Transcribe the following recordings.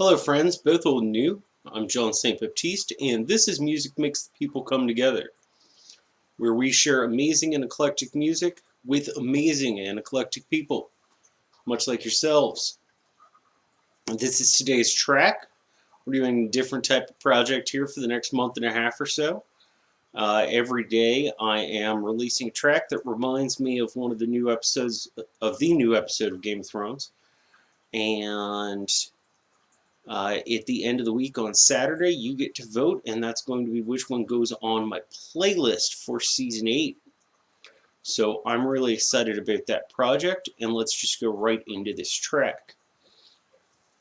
Hello friends, both old and new. I'm John St. Baptiste, and this is Music Makes the People Come Together, where we share amazing and eclectic music with amazing and eclectic people, much like yourselves. And this is today's track. We're doing a different type of project here for the next month and a half or so. Every day I am releasing a track that reminds me of one of the new episodes of Game of Thrones. And at the end of the week on Saturday, you get to vote, and that's going to be which one goes on my playlist for Season 8. So I'm really excited about that project, and let's just go right into this track.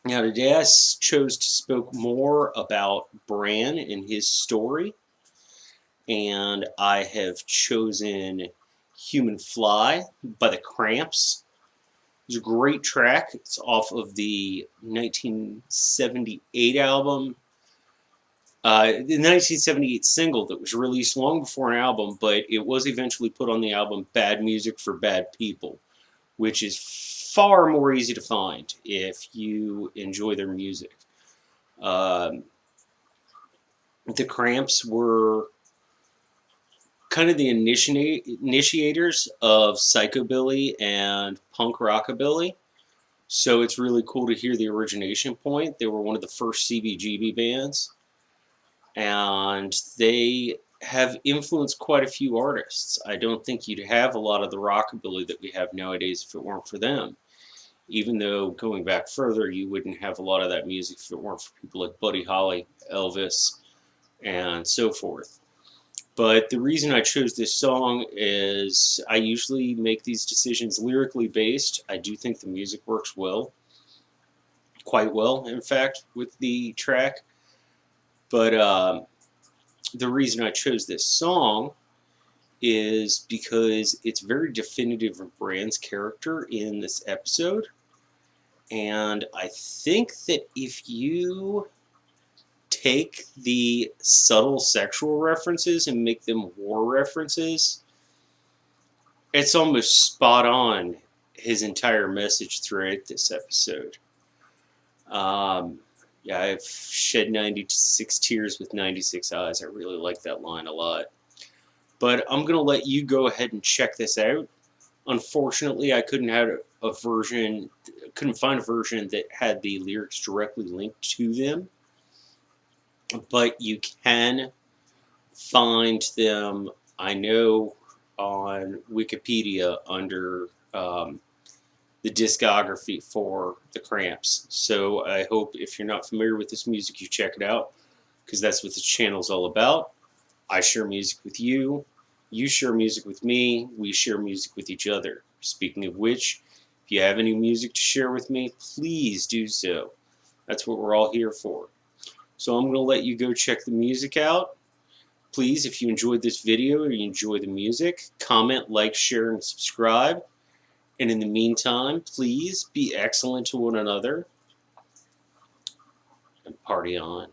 Now today I chose to speak more about Bran and his story, and I have chosen Human Fly by the Cramps. It's a great track. It's off of the 1978 album. The 1978 single that was released long before an album, but it was eventually put on the album Bad Music for Bad People, which is far more easy to find if you enjoy their music. Um, the Cramps were kind of the initiators of psychobilly and punk rockabilly. So it's really cool to hear the origination point. They were one of the first CBGB bands, and they have influenced quite a few artists. I don't think you'd have a lot of the rockabilly that we have nowadays if it weren't for them. Even though going back further, you wouldn't have a lot of that music if it weren't for people like Buddy Holly, Elvis, and so forth. But the reason I chose this song is I usually make these decisions lyrically based. I do think the music works well, quite well, in fact, with the track. But the reason I chose this song is because it's very definitive of Bran's character in this episode. And I think that if you take the subtle sexual references and make them war references, it's almost spot on his entire message throughout this episode. Yeah, I've shed 96 tears with 96 eyes. I really like that line a lot. But I'm going to let you go ahead and check this out. Unfortunately, I couldn't find a version that had the lyrics directly linked to them. But you can find them, I know, on Wikipedia under the discography for the Cramps. So I hope if you're not familiar with this music, you check it out, because that's what this channel is all about. I share music with you. You share music with me. We share music with each other. Speaking of which, if you have any music to share with me, please do so. That's what we're all here for. So I'm going to let you go check the music out. Please, if you enjoyed this video or you enjoy the music, comment, like, share, and subscribe. And in the meantime, please be excellent to one another and party on.